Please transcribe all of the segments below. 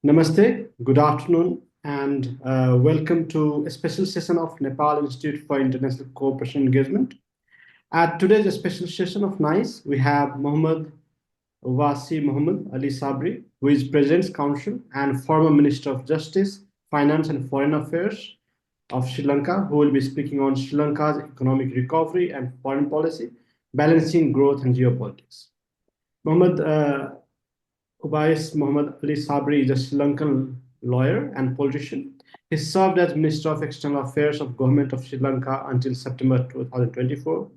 Namaste, good afternoon, and welcome to a special session of Nepal Institute for International Cooperation Engagement. At today's special session of NICE, we have Mohamed Mohamed Ali Sabry, who is President's Counsel and former Minister of Justice, Finance and Foreign Affairs of Sri Lanka, who will be speaking on Sri Lanka's economic recovery and foreign policy, balancing growth and geopolitics. Mohamed Uvais Mohamed Ali Sabry is a Sri Lankan lawyer and politician. He served as Minister of External Affairs of Government of Sri Lanka until September 2024.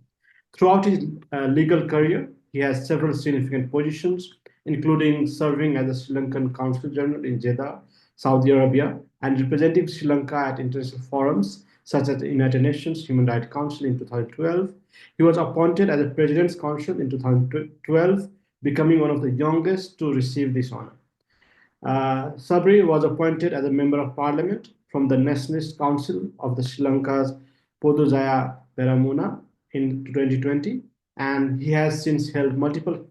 Throughout his legal career, he has several significant positions, including serving as the Sri Lankan Consul General in Jeddah, Saudi Arabia, and representing Sri Lanka at international forums such as the United Nations Human Rights Council in 2012. He was appointed as the President's Counsel in 2012, becoming one of the youngest to receive this honor. Sabry was appointed as a Member of Parliament from the Nationalist Council of the Sri Lanka's Podu-jana Peramuna in 2020, and he has since held multiple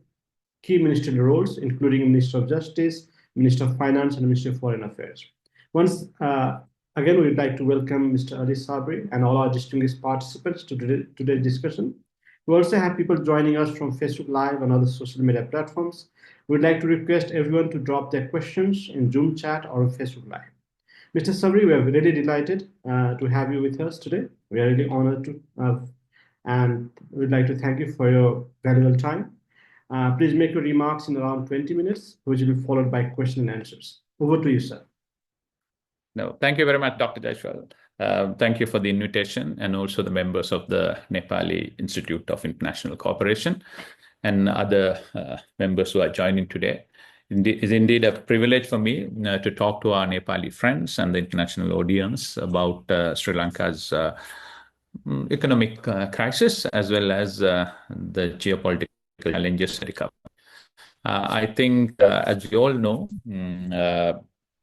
key ministerial roles, including Minister of Justice, Minister of Finance, and Minister of Foreign Affairs. Once again, we'd like to welcome Mr. Ali Sabry and all our distinguished participants to today's discussion. We also have people joining us from Facebook Live and other social media platforms. We'd like to request everyone to drop their questions in Zoom chat or Facebook Live. Mr. Sabry, we are really delighted to have you with us today. We are really honored to have, and we'd like to thank you for your valuable time. Please make your remarks in around 20 minutes, which will be followed by question and answers. Over to you, sir. No, thank you very much, Dr. Jaiswal. Thank you for the invitation, and also the members of the Nepali Institute of International Cooperation and other members who are joining today. It is indeed a privilege for me to talk to our Nepali friends and the international audience about Sri Lanka's economic crisis, as well as the geopolitical challenges recovery. I think, as we all know,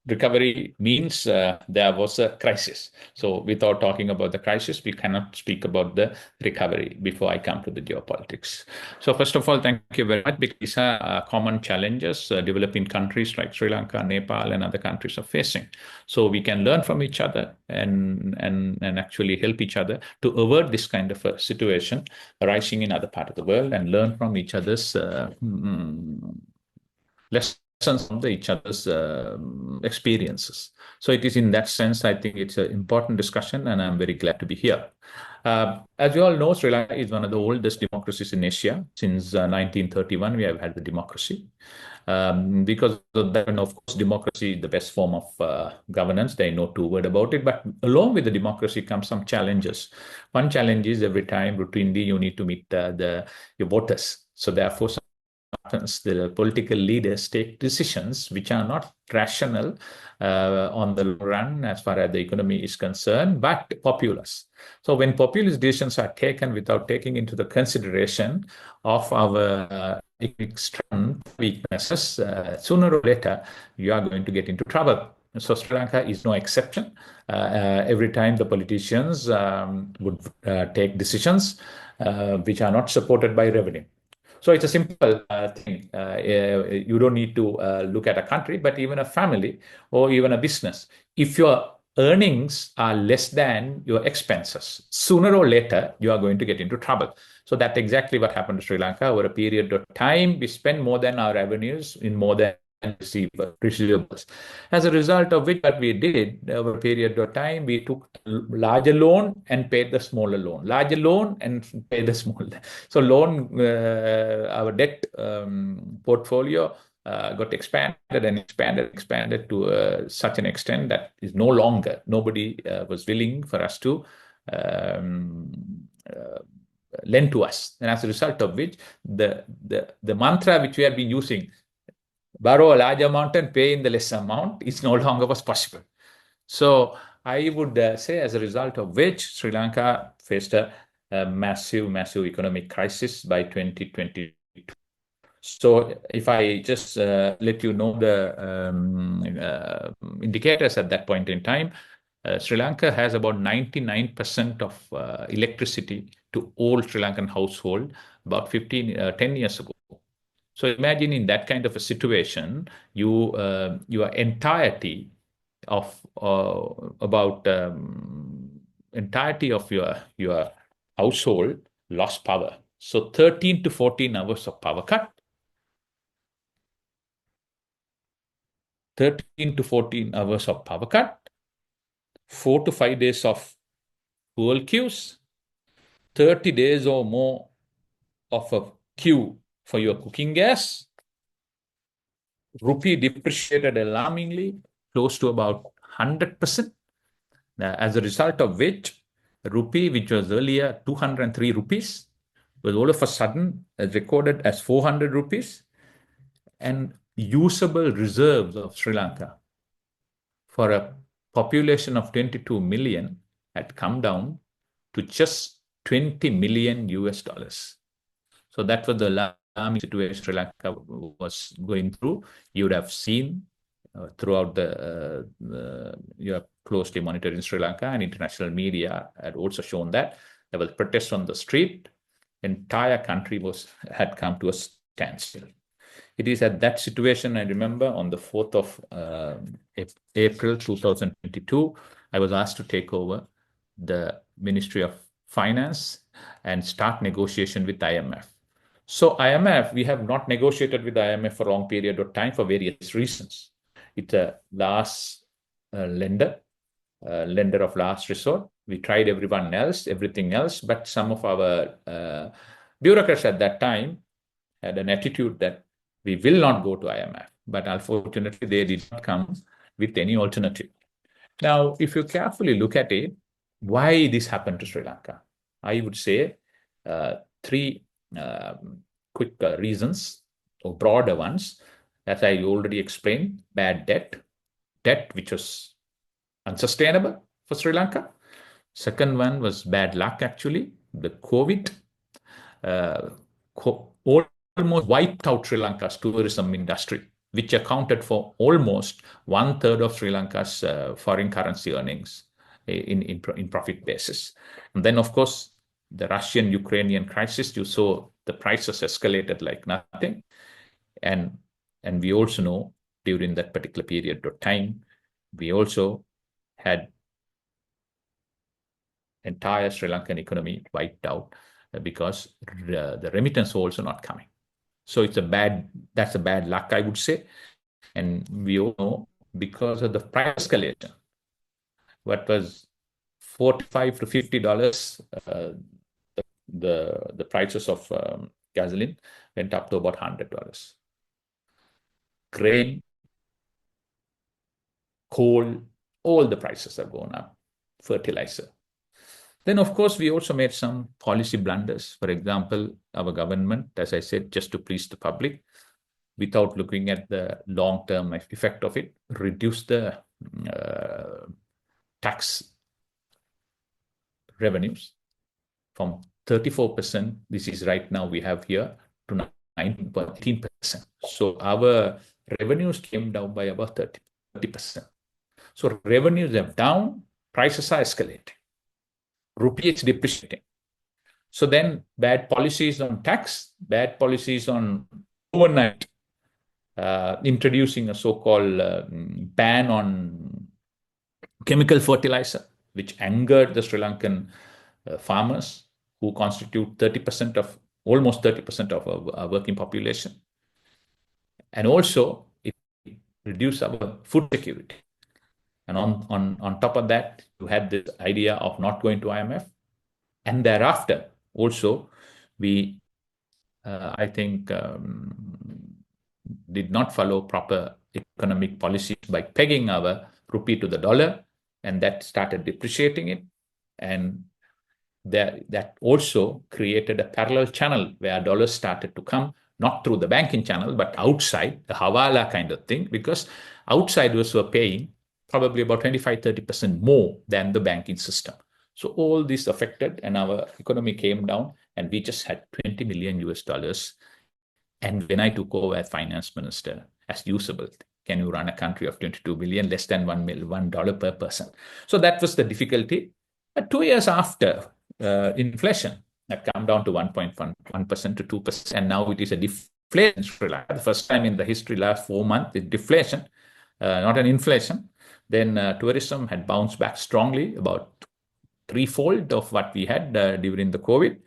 recovery means there was a crisis. So without talking about the crisis, we cannot speak about the recovery before I come to the geopolitics. So first of all, thank you very much, because these are common challenges developing countries like Sri Lanka, Nepal, and other countries are facing. So we can learn from each other and actually help each other to avert this kind of a situation arising in other parts of the world, and learn from each other's lessons from each other's experiences. So it is in that sense, I think it's an important discussion, and I'm very glad to be here. As you all know, Sri Lanka is one of the oldest democracies in Asia. Since 1931, we have had the democracy. Because of that, and of course, democracy is the best form of governance. There are no two words about it. But along with the democracy comes some challenges. One challenge is every time, routinely, you need to meet your voters. So therefore, the political leaders take decisions which are not rational on the long run as far as the economy is concerned, but populist. So when populist decisions are taken without taking into the consideration of our economic strength, weaknesses, sooner or later, you are going to get into trouble. So Sri Lanka is no exception. Every time the politicians would take decisions which are not supported by revenue. So it's a simple thing. You don't need to look at a country, but even a family or even a business. If your earnings are less than your expenses, sooner or later, you are going to get into trouble. So that's exactly what happened to Sri Lanka. Over a period of time, we spend more than our revenues in more than receivables. As a result of which, what we did over a period of time, we took larger loan and paid the smaller loan, larger loan and paid the smaller. So our debt portfolio got expanded and expanded to such an extent that is no longer, nobody was willing for us to lend to us. And as a result of which, the mantra which we have been using, borrow a large amount and pay in the less amount, is no longer was possible. So I would say, as a result of which, Sri Lanka faced a massive economic crisis by 2022. So if I just let you know the indicators at that point in time, Sri Lanka has about 99% of electricity to all Sri Lankan household about 10 years ago. So imagine in that kind of a situation, your entirety of about entirety of your household lost power. So 13 to 14 hours of power cut. 13 to 14 hours of power cut, 4 to 5 days of fuel queues, 30 days or more of a queue for your cooking gas. Rupee depreciated alarmingly, close to about 100%. As a result of which, rupee, which was earlier 203 rupees, was all of a sudden recorded as 400 rupees. And usable reserves of Sri Lanka for a population of 22 million had come down to just 20 million US dollars. So that was the alarming situation Sri Lanka was going through. You would have seen throughout you are closely monitoring Sri Lanka, and international media had also shown that there was protests on the street. Entire country had come to a standstill. It is at that situation, I remember, on the 4th of April 2022, I was asked to take over the Ministry of Finance and start negotiation with IMF. So IMF, we have not negotiated with IMF for a long period of time for various reasons. It's a last lender of last resort. We tried everything else, but some of our bureaucrats at that time had an attitude that we will not go to IMF. But unfortunately, they did not come with any alternative. Now, if you carefully look at it, why this happened to Sri Lanka? I would say three quick reasons, or broader ones. As I already explained, bad debt which was unsustainable for Sri Lanka. Second one was bad luck, actually, the COVID. Almost wiped out Sri Lanka's tourism industry, which accounted for almost 1/3 of Sri Lanka's foreign currency earnings in profit basis. And then, of course, the Russian-Ukrainian crisis, you saw the prices escalated like nothing. And we also know during that particular period of time, we also had entire Sri Lankan economy wiped out because the remittance was also not coming. So that's a bad luck, I would say. And we all know, because of the price escalation, what was $45 to $50, the prices of gasoline went up to about $100. Grain, coal, all the prices have gone up. Fertilizer. Then, of course, we also made some policy blunders. For example, our government, as I said, just to please the public, without looking at the long-term effect of it, reduced the tax revenues from 34%, this is right now we have here, to 19%. So our revenues came down by about 30%. So revenues are down, prices are escalating. Rupee is depreciating. So then bad policies on tax, bad policies on overnight, introducing a so-called ban on chemical fertilizer, which angered the Sri Lankan farmers, who constitute almost 30% of our working population. And also, it reduced our food security. And on top of that, you had this idea of not going to IMF. And thereafter, also, we, I think, did not follow proper economic policies by pegging our rupee to the dollar, and that started depreciating it. And that also created a parallel channel where dollars started to come, not through the banking channel, but outside, the Hawala kind of thing, because outsiders were paying probably about 25-30% more than the banking system. So all this affected, and our economy came down, and we just had 20 million US dollars. And when I took over as finance minister, as usable, can you run a country of 22 billion, less than $1 per person? So that was the difficulty. But 2 years after, inflation had come down to 1.1% to 2%, and now it is a different deflation in Sri Lanka. The first time in the history, last 4 months, it's deflation, not an inflation. Then tourism had bounced back strongly, about threefold of what we had during the COVID.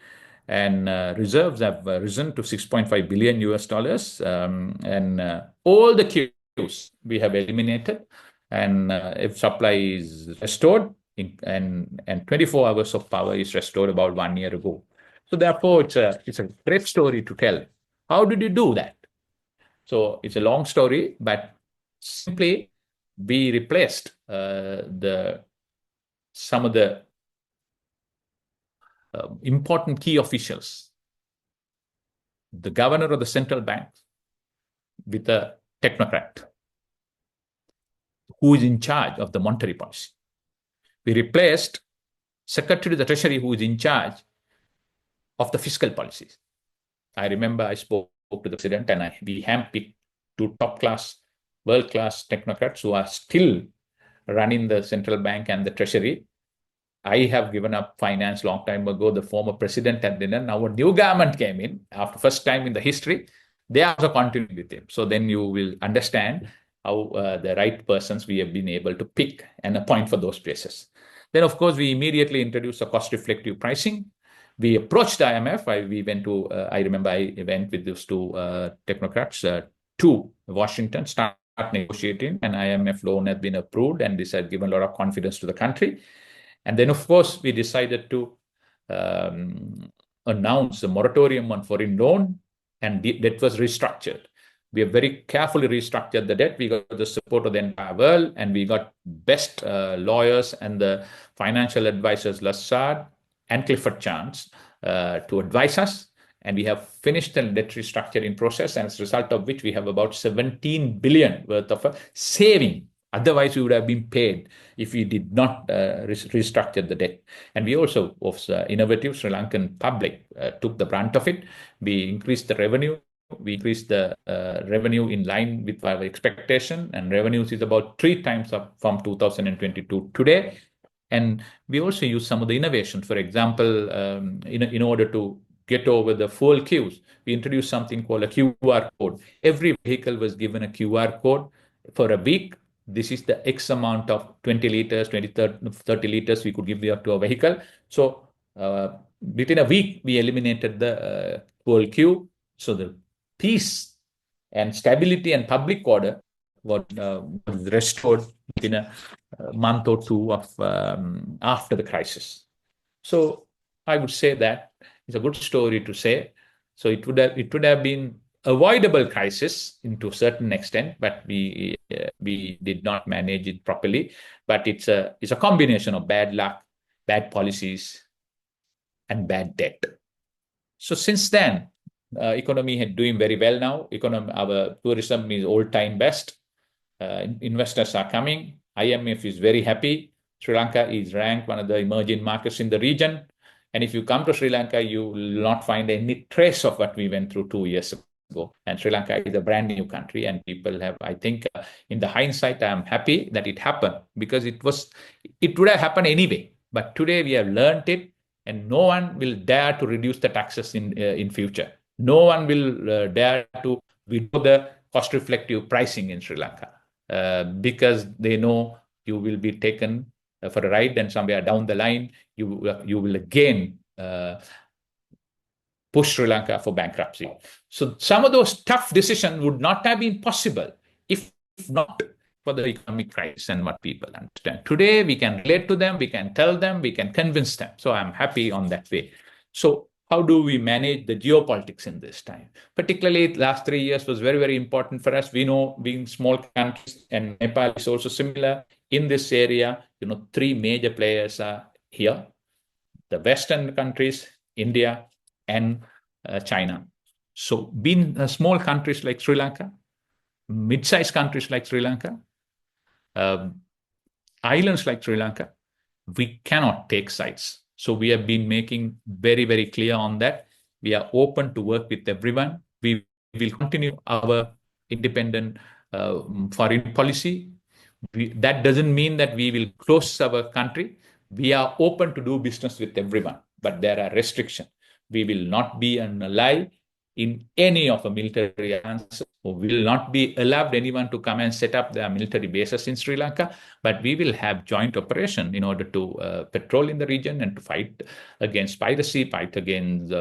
And reserves have risen to 6.5 billion US dollars. And all the queues we have eliminated. And if supply is restored, and 24 hours of power is restored about 1 year ago. So therefore, it's a great story to tell. How did you do that? So it's a long story, but simply we replaced some of the important key officials, the governor of the central bank, with a technocrat who is in charge of the monetary policy. We replaced Secretary of the Treasury, who is in charge of the fiscal policies. I remember I spoke to the president and we handpicked two top-class, world-class technocrats who are still running the central bank and the treasury. I have given up finance long time ago. The former president had been, and our new government came in after first time in the history. They also continued with him. So then you will understand how the right persons we have been able to pick and appoint for those places. Then, of course, we immediately introduced a cost-reflective pricing. We approached IMF. We went to, I remember I went with those two technocrats to Washington, start negotiating, and IMF loan has been approved, and this has given a lot of confidence to the country. And then, of course, we decided to announce a moratorium on foreign loan, and that was restructured. We have very carefully restructured the debt. We got the support of the entire world, and we got best lawyers and the financial advisors, Lassard and Clifford Chance, to advise us. And we have finished the debt restructuring process, and as a result of which we have about 17 billion worth of saving. Otherwise, we would have been paid if we did not restructure the debt. And we also was innovative. Sri Lankan public took the brunt of it. We increased the revenue. We increased the revenue in line with our expectation, and revenues is about 3 times up from 2022 today. And we also use some of the innovations. For example, in order to get over the fuel queues, we introduced something called a QR code. Every vehicle was given a QR code for a week. This is the X amount of 20 liters, 20, 30 liters we could give to a vehicle. So within a week, we eliminated the fuel queue. So the peace and stability and public order was restored within a month or two of after the crisis. So I would say that it's a good story to say. So it would have been avoidable crisis to a certain extent, but we did not manage it properly. But it's a combination of bad luck, bad policies, and bad debt. So since then, economy had doing very well now. Our tourism is all-time best. Investors are coming. IMF is very happy. Sri Lanka is ranked one of the emerging markets in the region. And if you come to Sri Lanka, you will not find any trace of what we went through 2 years ago. And Sri Lanka is a brand new country, and people have, I think, in the hindsight, I am happy that it happened, because it would have happened anyway. But today we have learned it, and no one will dare to reduce the taxes in future. No one will dare to withdraw the cost-reflective pricing in Sri Lanka, because they know you will be taken for a ride, and somewhere down the line, you will again push Sri Lanka for bankruptcy. So some of those tough decisions would not have been possible if not for the economic crisis and what people understand. Today, we can relate to them, we can tell them, we can convince them. So I'm happy on that way. So how do we manage the geopolitics in this time? Particularly last 3 years was very, very important for us. We know, being small countries, and Nepal is also similar in this area, 3 major players are here: the Western countries, India, and China. So being small countries like Sri Lanka, mid-sized countries like Sri Lanka, islands like Sri Lanka, we cannot take sides. So we have been making very, very clear on that. We are open to work with everyone. We will continue our independent foreign policy. That doesn't mean that we will close our country. We are open to do business with everyone, but there are restrictions. We will not be an ally in any of the military alliances. We will not be allowed anyone to come and set up their military bases in Sri Lanka, but we will have joint operation in order to patrol in the region and to fight against piracy, fight against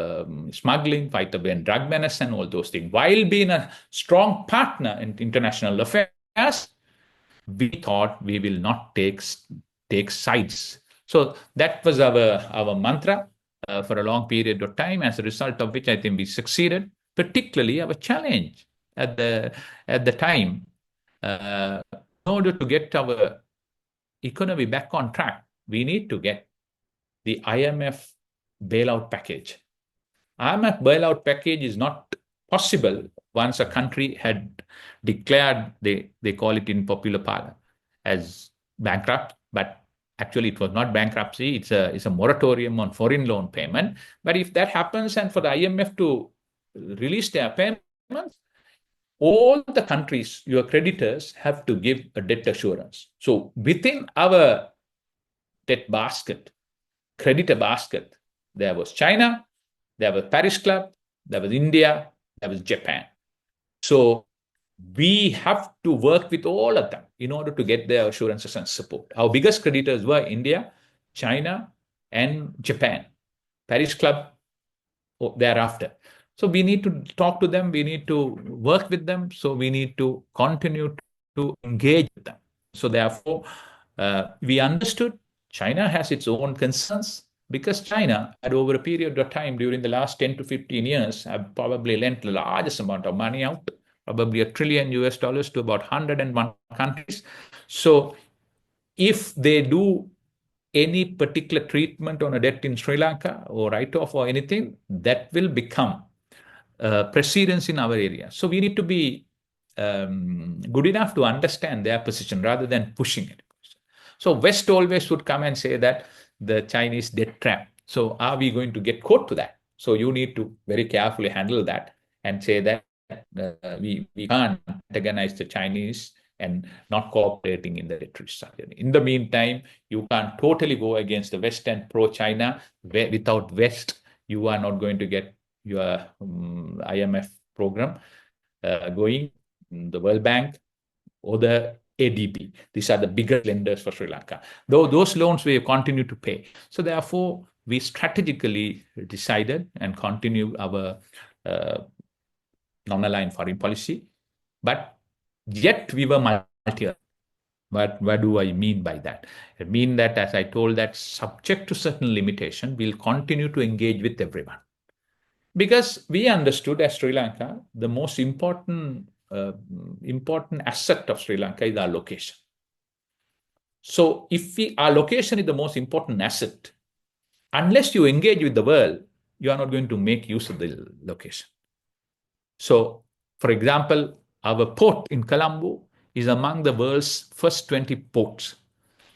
smuggling, fight against drug menace and all those things. While being a strong partner in international affairs, we thought we will not take sides. So that was our mantra for a long period of time, as a result of which I think we succeeded. Particularly our challenge at the time, in order to get our economy back on track, we need to get the IMF bailout package. IMF bailout package is not possible once a country had declared, they call it in popular parlance, as bankrupt, but actually it was not bankruptcy, it's a moratorium on foreign loan payment. But if that happens, and for the IMF to release their payments, all the countries, your creditors, have to give a debt assurance. So within our debt basket, creditor basket, there was China, there was Paris Club, there was India, there was Japan. So we have to work with all of them in order to get their assurances and support. Our biggest creditors were India, China, and Japan. Paris Club thereafter. So we need to talk to them, we need to work with them, so we need to continue to engage with them. So therefore, we understood China has its own concerns, because China, had over a period of time during the last 10 to 15 years, have probably lent the largest amount of money out, probably $1 trillion to about 101 countries. So if they do any particular treatment on a debt in Sri Lanka or write-off or anything, that will become precedence in our area. So we need to be good enough to understand their position rather than pushing it. So West always would come and say that the Chinese debt trap. So are we going to get caught to that? So you need to very carefully handle that and say that we can't antagonize the Chinese and not cooperating in the debt restructuring. In the meantime, you can't totally go against the West and pro-China. Without West, you are not going to get your IMF program going, the World Bank or the ADB. These are the bigger lenders for Sri Lanka. Though those loans we have continued to pay. So therefore, we strategically decided and continue our non-aligned foreign policy, but yet we were multi-layered. But what do I mean by that? I mean that, as I told, that subject to certain limitation, we'll continue to engage with everyone. Because we understood as Sri Lanka, the most important asset of Sri Lanka is our location. So if our location is the most important asset, unless you engage with the world, you are not going to make use of the location. So, for example, our port in Colombo is among the world's first 20 ports.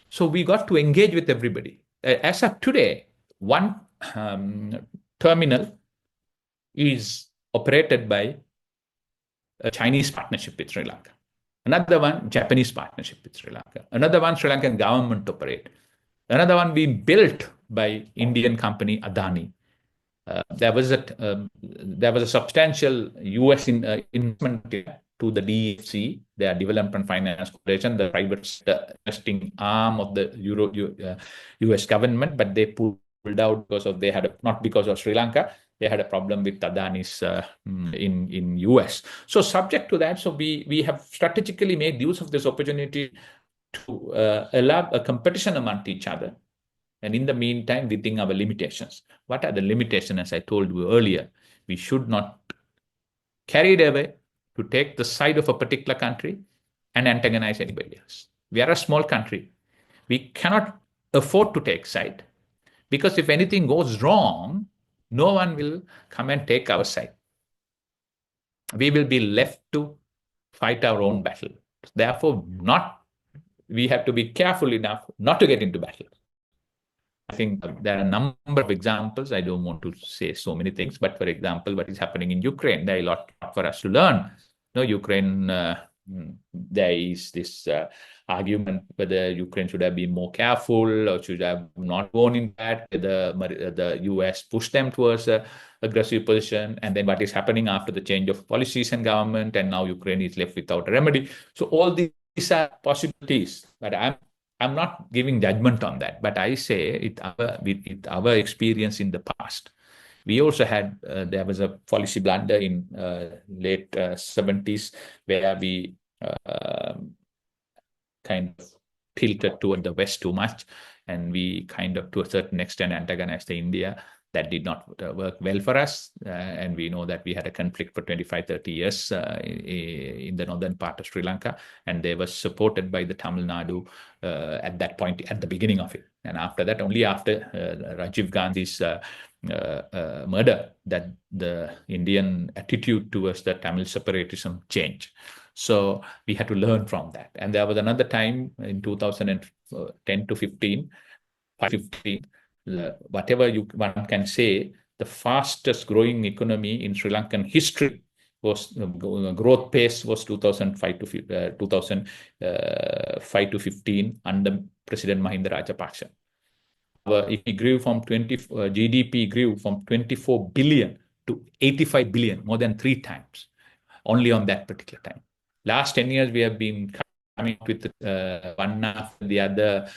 So we got to engage with everybody. As of today, one terminal is operated by a Chinese partnership with Sri Lanka. Another one, Japanese partnership with Sri Lanka. Another one, Sri Lankan government operate. Another one being built by Indian company Adani. There was a substantial US investment to the DFC, their Development Finance Corporation, the private investing arm of the US government, but they pulled out because of not because of Sri Lanka. They had a problem with Adani's in US. So subject to that, so we have strategically made use of this opportunity to allow a competition among each other. And in the meantime, within our limitations. What are the limitations? As I told you earlier, we should not carry it away to take the side of a particular country and antagonize anybody else. We are a small country. We cannot afford to take side, because if anything goes wrong, no one will come and take our side. We will be left to fight our own battle. Therefore, we have to be careful enough not to get into battle. I think there are a number of examples. I don't want to say so many things, but for example, what is happening in Ukraine, there is a lot for us to learn. Ukraine, there is this argument whether Ukraine should have been more careful or should have not gone in that, whether the US pushed them towards a aggressive position, and then what is happening after the change of policies and government, and now Ukraine is left without a remedy. So all these are possibilities, but I'm not giving judgment on that, but I say with our experience in the past. We also had, there was a policy blunder in late 70s where we kind of tilted toward the West too much, and we kind of, to a certain extent, antagonized India. That did not work well for us, and we know that we had a conflict for 25, 30 years in the northern part of Sri Lanka, and they were supported by the Tamil Nadu at that point, at the beginning of it. And after that, only after Rajiv Gandhi's murder, that the Indian attitude towards the Tamil separatism changed. So we had to learn from that. And there was another time in 2010 to 15, whatever one can say, the fastest growing economy in Sri Lankan history was growth pace was 2005 to 15 under President Mahinda Rajapaksa. It grew from GDP grew from 24 billion to 85 billion, more than 3 times, only on that particular time. Last 10 years, we have been coming up with one after the other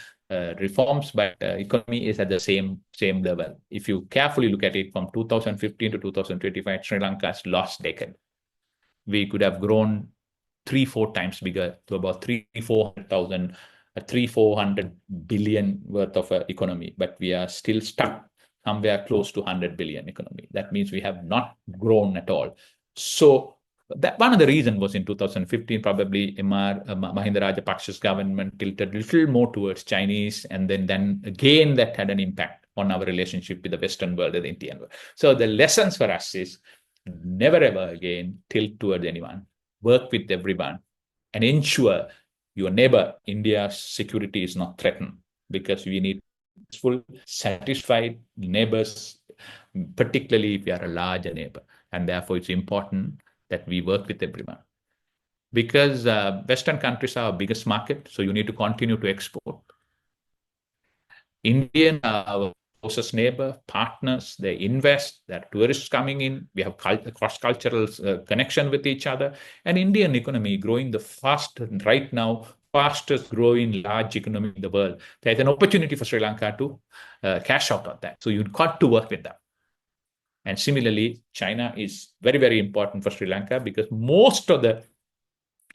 reforms, but economy is at the same level. If you carefully look at it from 2015 to 2025, Sri Lanka's lost decade. We could have grown 3-4 times bigger to about 300-400 billion worth of economy, but we are still stuck somewhere close to 100 billion economy. That means we have not grown at all. So that one of the reasons was in 2015, probably Mahinda Rajapaksa's government tilted a little more towards Chinese, and then again that had an impact on our relationship with the Western world and the Indian world. So the lessons for us is never ever again tilt towards anyone, work with everyone, and ensure your neighbor, India's security is not threatened, because we need full, satisfied neighbors, particularly if we are a larger neighbor. And therefore, it's important that we work with everyone. Because Western countries are our biggest market, so you need to continue to export. Indian are our closest neighbor, partners, they invest, there are tourists coming in, we have cross-cultural connection with each other, and Indian economy growing the fastest growing large economy in the world. There's an opportunity for Sri Lanka to cash out on that. So you've got to work with them. And similarly, China is very, very important for Sri Lanka, because most of the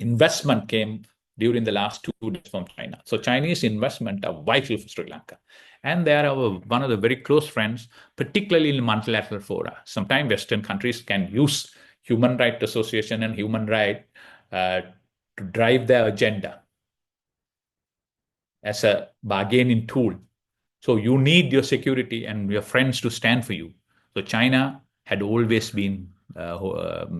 investment came during the last 2 days from China. So Chinese investment are vital for Sri Lanka. And they are one of the very close friends, particularly in multilateral fora. Sometimes Western countries can use human rights association and human rights to drive their agenda as a bargaining tool. So you need your security and your friends to stand for you. So China had always been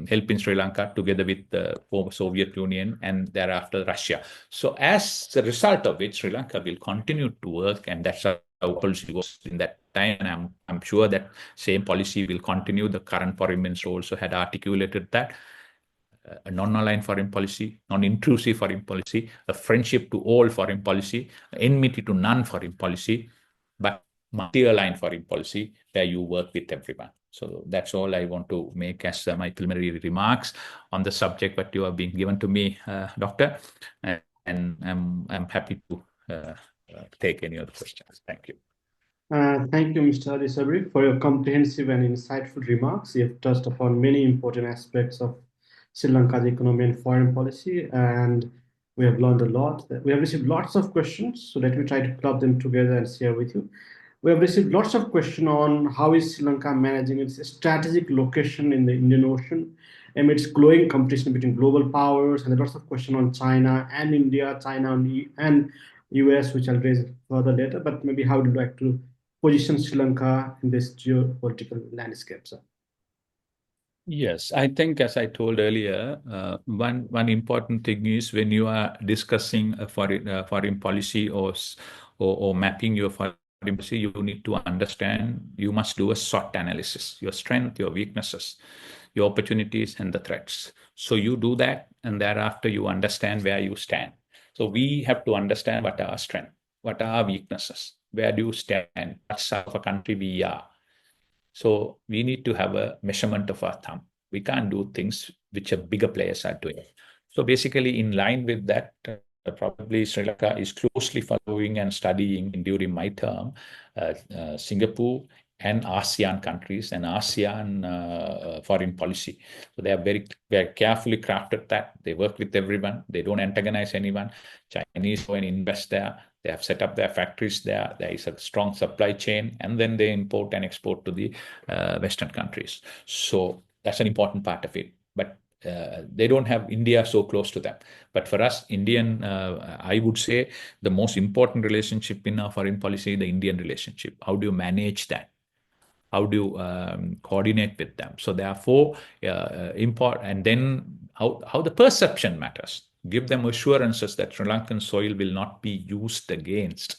helping Sri Lanka together with the former Soviet Union and thereafter Russia. So as a result of which, Sri Lanka will continue to work, and that's how policy was in that time. And I'm sure that same policy will continue. The current foreign minister also had articulated that. A non-aligned foreign policy, non-intrusive foreign policy, a friendship to all foreign policy, enmity to none foreign policy, but multi-aligned foreign policy where you work with everyone. So that's all I want to make as my preliminary remarks on the subject that you have been given to me, Doctor. And I'm happy to take any other questions. Thank you. Thank you, Mr. Sabry, for your comprehensive and insightful remarks. You have touched upon many important aspects of Sri Lanka's economy and foreign policy, and we have learned a lot. We have received lots of questions, so let me try to club them together and share with you. We have received lots of questions on how is Sri Lanka managing its strategic location in the Indian Ocean amidst growing competition between global powers, and lots of questions on China and India, China and US, which I'll raise further later. But maybe how would you like to position Sri Lanka in this geopolitical landscape, sir? Yes, I think, as I told earlier, one important thing is when you are discussing a foreign policy or mapping your foreign policy, you need to understand, you must do a SWOT analysis, your strength, your weaknesses, your opportunities, and the threats. So you do that, and thereafter you understand where you stand. So we have to understand what are our strengths, what are our weaknesses, where do you stand, what sort of a country we are. So we need to have a measurement of our thumb. We can't do things which a bigger players are doing. So basically, in line with that, probably Sri Lanka is closely following and studying during my term, Singapore and ASEAN countries and ASEAN foreign policy. So they are very carefully crafted that. They work with everyone. They don't antagonize anyone. Chinese go and invest there. They have set up their factories there. There is a strong supply chain, and then they import and export to the Western countries. So that's an important part of it. But they don't have India so close to them. But for us, Indian, I would say the most important relationship in our foreign policy, the Indian relationship. How do you manage that? How do you coordinate with them? So therefore, import, and then how the perception matters. Give them assurances that Sri Lankan soil will not be used against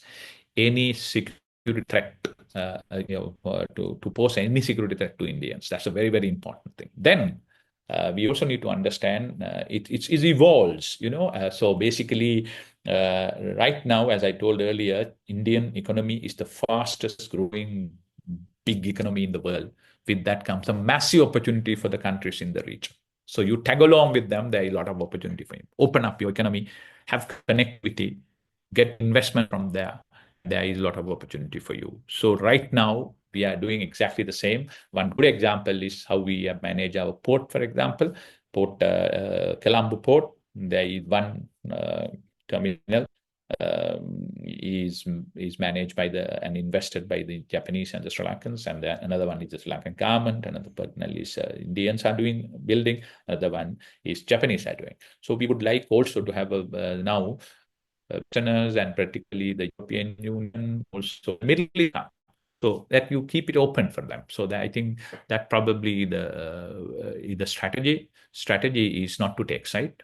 any security threat, to pose any security threat to Indians. That's a very, very important thing. Then we also need to understand it evolves, so basically, right now, as I told earlier, Indian economy is the fastest growing big economy in the world. With that comes a massive opportunity for the countries in the region. So you tag along with them, there is a lot of opportunity for you. Open up your economy, have connectivity, get investment from there. There is a lot of opportunity for you. So right now, we are doing exactly the same. One good example is how we manage our port, for example. Colombo Port, there is one terminal is managed by and invested by the Japanese and the Sri Lankans, and another one is the Sri Lankan government, another partner is Indians are building, another one is Japanese are doing. So we would like also to have now Westerners and particularly the European Union, also Middle East, so that you keep it open for them. So that I think that probably the strategy. Strategy is not to take side.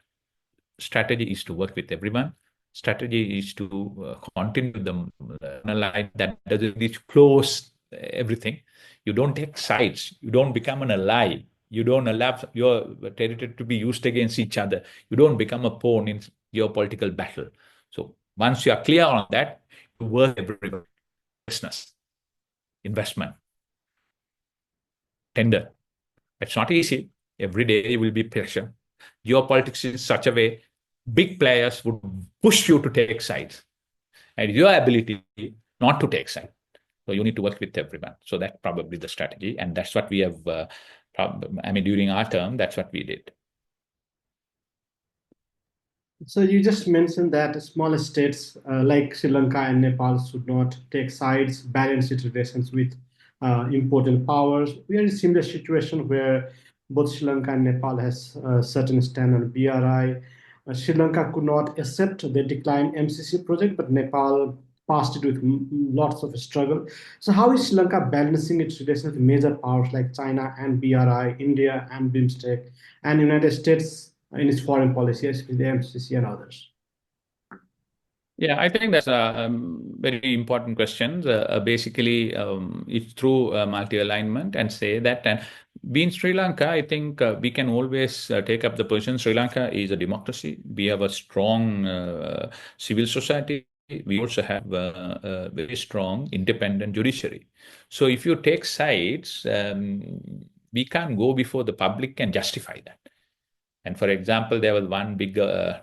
Strategy is to work with everyone. Strategy is to continue the line that doesn't need to close everything. You don't take sides. You don't become an ally. You don't allow your territory to be used against each other. You don't become a pawn in your political battle. So once you are clear on that, you work everybody. Business, investment, tender. It's not easy. Every day you will be pressure. Geopolitics is such a way, big players would push you to take sides. And your ability not to take sides. So you need to work with everyone. So that's probably the strategy. And that's what we have, during our term, that's what we did. So you just mentioned that smaller states like Sri Lanka and Nepal should not take sides, balance its relations with important powers. We are in a similar situation where both Sri Lanka and Nepal has a certain stand on BRI. Sri Lanka could not accept the declined MCC project, but Nepal passed it with lots of struggle. So how is Sri Lanka balancing its relations with major powers like China and BRI, India and BIMSTEC, and United States in its foreign policy, especially the MCC and others? Yeah, I think that's a very important question. Basically, it's through multi-alignment and say that. And being Sri Lanka, I think we can always take up the position. Sri Lanka is a democracy. We have a strong civil society. We also have a very strong independent judiciary. So if you take sides, we can't go before the public and justify that. And for example, there was one big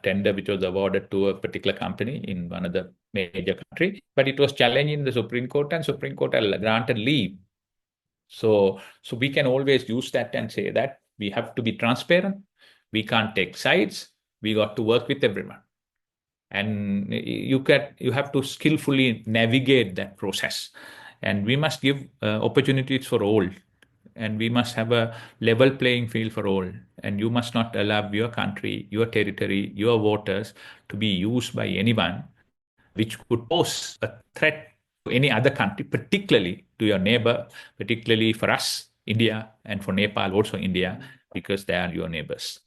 tender which was awarded to a particular company in one of the major country, but it was challenged in the Supreme Court, and Supreme Court granted leave. So we can always use that and say that we have to be transparent. We can't take sides. We got to work with everyone. And you have to skillfully navigate that process. And we must give opportunities for all. And we must have a level playing field for all. And you must not allow your country, your territory, your waters to be used by anyone which could pose a threat to any other country, particularly to your neighbor, particularly for us, India, and for Nepal, also India, because they are your neighbors.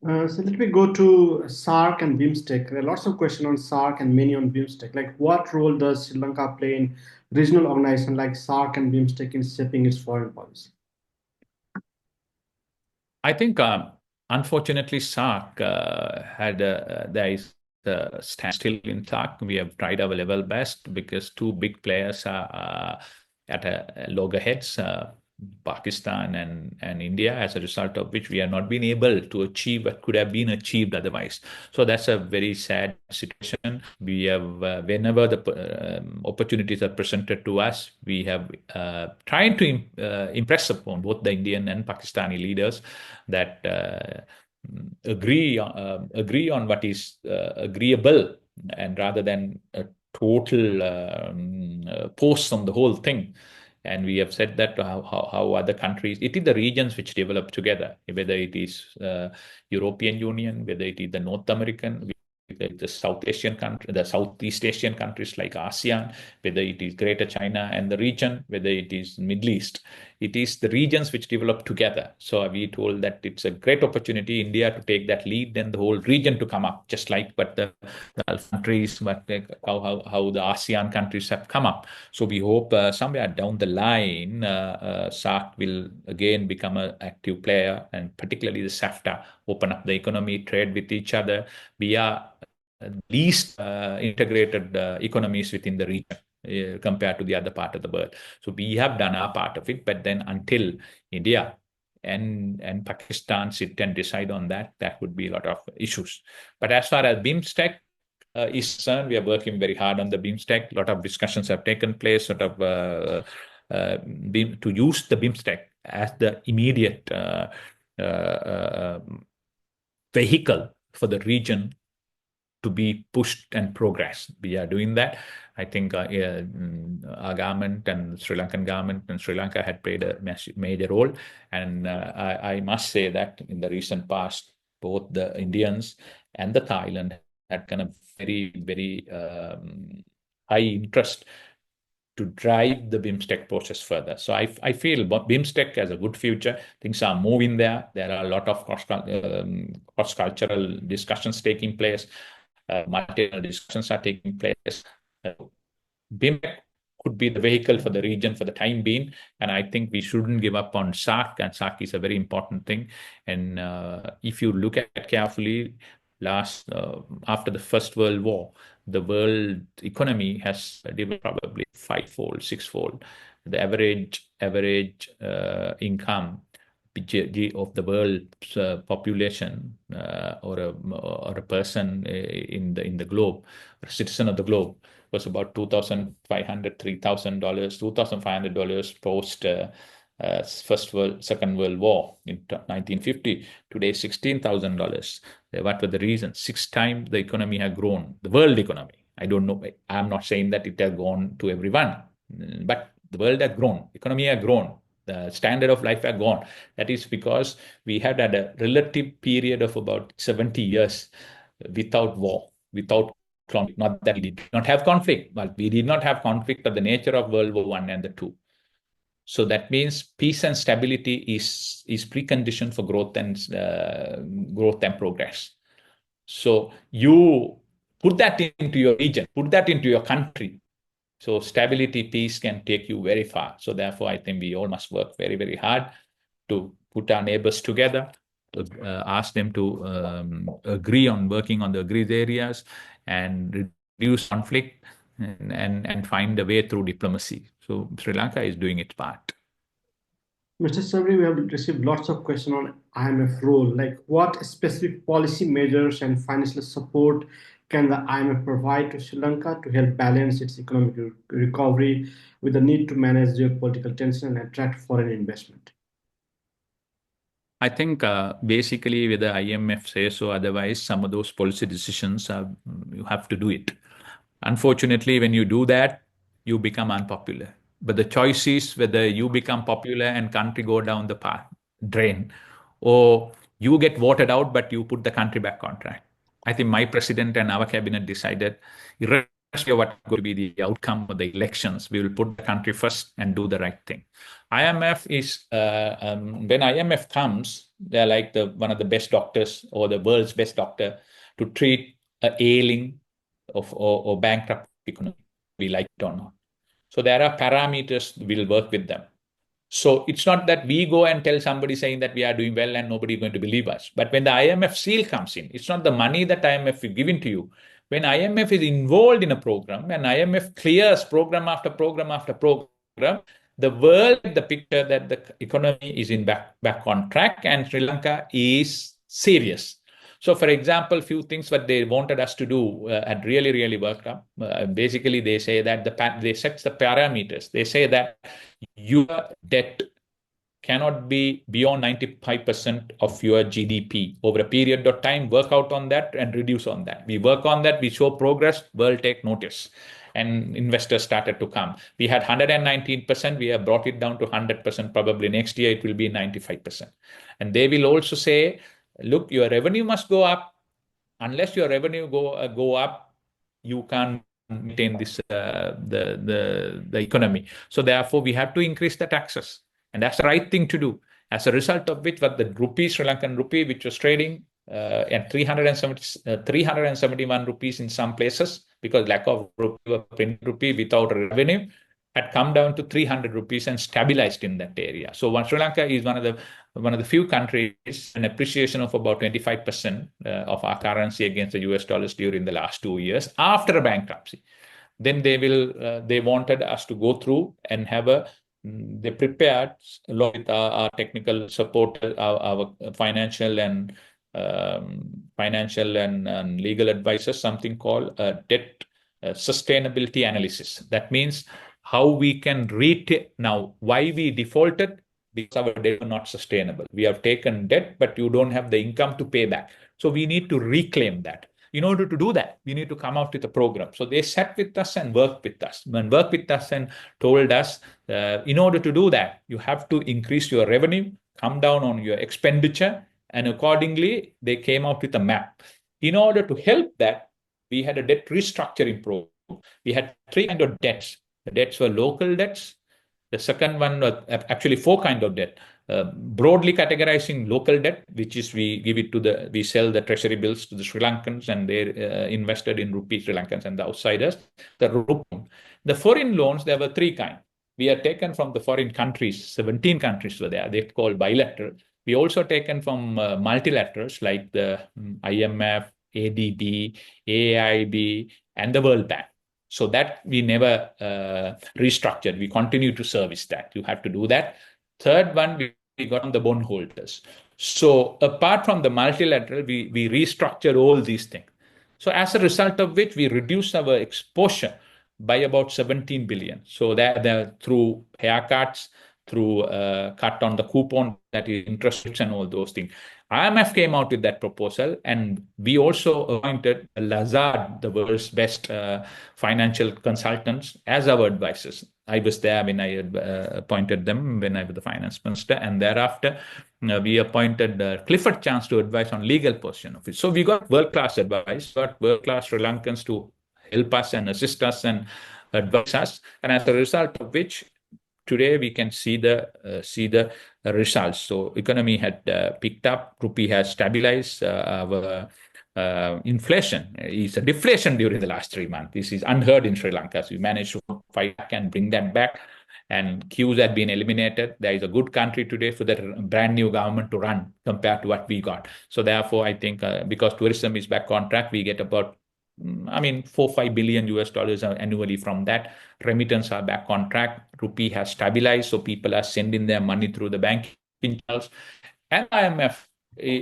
So let me go to SARC and BIMSTEC. There are lots of questions on SARC and many on BIMSTEC. Like, what role does Sri Lanka play in regional organizations like SARC and BIMSTEC in shaping its foreign policy? I think Unfortunately, SARC there is a standstill in SARC. We have tried our level best because two big players are at a loggerheads, Pakistan and India, as a result of which we have not been able to achieve what could have been achieved otherwise. So that's a very sad situation. We have, whenever the opportunities are presented to us, we have tried to impress upon both the Indian and Pakistani leaders that agree on what is agreeable, and rather than a total post on the whole thing. And we have said that how other countries, it is the regions which develop together, whether it is European Union, whether it is the North American, the South Asian country, the Southeast Asian countries like ASEAN, whether it is Greater China and the region, whether it is Middle East. It is the regions which develop together. So we told that it's a great opportunity, India to take that lead, then the whole region to come up, just like what the Gulf countries, how the ASEAN countries have come up. So we hope somewhere down the line, SARC will again become an active player, and particularly the SAFTA, open up the economy, trade with each other. We are least integrated economies within the region compared to the other part of the world. So we have done our part of it, but then until India and Pakistan sit and decide on that, that would be a lot of issues. But as far as BIMSTEC is concerned, we are working very hard on the BIMSTEC. A lot of discussions have taken place, to use the BIMSTEC as the immediate vehicle for the region to be pushed and progress. We are doing that. I think our government and Sri Lankan government and Sri Lanka had played a major role. And I must say that in the recent past, both the Indians and the Thailand had kind of very, very high interest to drive the BIMSTEC process further. So I feel BIMSTEC has a good future. Things are moving there. There are a lot of cross-cultural discussions taking place. Multiple discussions are taking place. BIMSTEC could be the vehicle for the region for the time being. And I think we shouldn't give up on SARC, and SARC is a very important thing. And if you look at it carefully, after the First World War, the world economy has developed probably fivefold, sixfold. The average income of the world's population, or a person in the globe, a citizen of the globe, was about $2,500, $3,000, $2,500 post Second World War in 1950. Today, $16,000. What were the reasons? 6 times the economy had grown, the world economy. I don't know. I'm not saying that it has gone to everyone, but the world has grown, economy has grown, the standard of life has gone. That is because we had a relative period of about 70 years without war, without conflict. Not that we did not have conflict, but we did not have conflict of the nature of World War I and the II. So that means peace and stability is precondition for growth and progress. So you put that into your region, put that into your country. So stability, peace can take you very far. So therefore, I think we all must work very, very hard to put our neighbors together, to ask them to agree on working on the agreed areas and reduce conflict, and find a way through diplomacy. So Sri Lanka is doing its part. Mr. Sabry, we have received lots of questions on IMF role, like what specific policy measures and financial support can the IMF provide to Sri Lanka to help balance its economic recovery with the need to manage geopolitical tension and attract foreign investment? I think basically whether IMF says so, otherwise some of those policy decisions you have to do it. Unfortunately, when you do that, you become unpopular. But the choice is whether you become popular and country go down the path, drain, or you get voted out, but you put the country back on track. I think my president and our cabinet decided, irrespective of what's going to be the outcome of the elections, we will put the country first and do the right thing. IMF is, when IMF comes, they're like one of the best doctors or the world's best doctor to treat a ailing or bankrupt economy, we like it or not. So there are parameters we'll work with them. So it's not that we go and tell somebody saying that we are doing well and nobody is going to believe us. But when the IMF seal comes in, it's not the money that IMF is giving to you. When IMF is involved in a program and IMF clears program after program after program, the world, the picture that the economy is back on track and Sri Lanka is serious. So, for example, few things that they wanted us to do had really worked up. Basically, they say that they set the parameters. They say that your debt cannot be beyond 95% of your GDP over a period of time. Work out on that and reduce on that. We work on that. We show progress. World take notice. And investors started to come. We had 119%. We have brought it down to 100%. Probably next year it will be 95%. And they will also say, look, your revenue must go up. Unless your revenue go up, you can't maintain this the economy. So therefore, we have to increase the taxes, and that's the right thing to do. As a result of which, what the rupee, Sri Lankan rupee, which was trading at 371 rupees in some places because lack of rupee without revenue, had come down to 300 rupees and stabilized in that area. So Sri Lanka is one of the few countries, an appreciation of about 25% of our currency against the US dollars during the last 2 years after a bankruptcy. Then they wanted us to go through and they prepared, along with our technical support, our financial and legal advisors, something called a debt sustainability analysis. That means how we can now why we defaulted, because our debt are not sustainable. We have taken debt, but you don't have the income to pay back. So we need to reclaim that. In order to do that, we need to come out with a program. So they sat with us and worked with us and told us, in order to do that, you have to increase your revenue, come down on your expenditure, and accordingly, they came out with a map. In order to help that, we had a debt restructuring program. We had 3 kinds of debts. The debts were local debts. The second one was actually 4 kinds of debt. Broadly categorizing local debt, which is we sell the treasury bills to the Sri Lankans and they're invested in rupee Sri Lankans and the outsiders. The foreign loans, there were 3 kinds. We are taken from the foreign countries, 17 countries were there. They're called bilateral. We also taken from multilaterals like the IMF, ADB, AIB, and the World Bank. So that we never restructured. We continue to service that. You have to do that. Third one, we got on the bondholders. So apart from the multilateral, we restructured all these things. So as a result of which, we reduced our exposure by about 17 billion. So that through haircuts, through cut on the coupon, that is interest rates and all those things. IMF came out with that proposal, and we also appointed Lazard, the world's best financial consultants, as our advisors. I was there when I appointed them when I was the finance minister, and thereafter we appointed Clifford Chance to advise on legal portion of it. So we got world-class advice, got world-class Sri Lankans to help us and assist us and advise us, and as a result of which, today we can see the results. So economy had picked up, rupee has stabilized, our inflation is a deflation during the last 3 months. This is unheard in Sri Lanka. So we managed to fight back and bring that back, and queues had been eliminated. There is a good country today for the brand new government to run compared to what we got. So therefore, I think because tourism is back on track, we get about 4-5 billion US dollars annually from that. Remittance are back on track. Rupee has stabilized, so people are sending their money through the banking channels. And IMF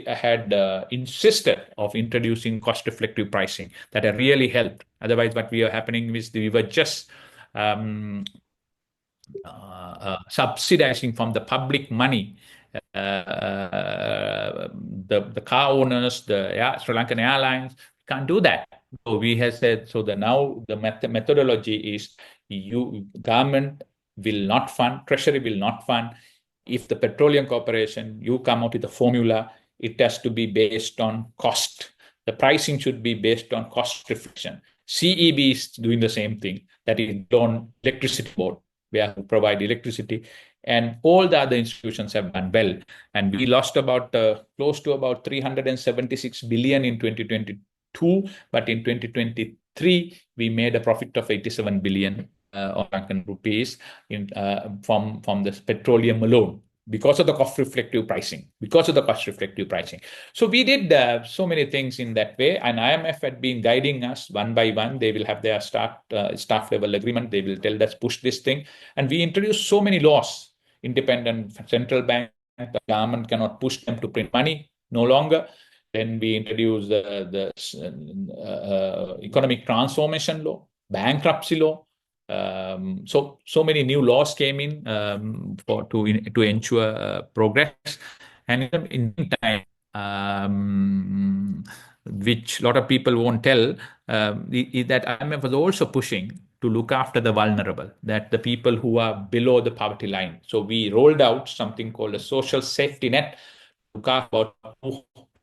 had insisted of introducing cost-reflective pricing that had really helped. Otherwise, what we are happening is we were just subsidizing from the public money the car owners, the Sri Lankan Airlines. Can't do that. So we have said, so now the methodology is government will not fund, treasury will not fund. If the petroleum corporation, you come up with a formula, it has to be based on cost. The pricing should be based on cost reflection. CEB is doing the same thing, that is on electricity board. We have to provide electricity, and all the other institutions have done well. And we lost about close to about 376 billion in 2022, but in 2023 we made a profit of 87 billion. or Lankan rupees from this petroleum alone, because of the cost reflective pricing, So we did so many things in that way, and IMF had been guiding us one by one. They will have their staff level agreement. They will tell us push this thing, and we introduced so many laws. Independent central bank, the government cannot push them to print money no longer. Then we introduced the economic transformation law, bankruptcy law. So many new laws came in to ensure progress. And in the meantime, which a lot of people won't tell, is that IMF was also pushing to look after the vulnerable, that the people who are below the poverty line. So we rolled out something called a social safety net, to look after about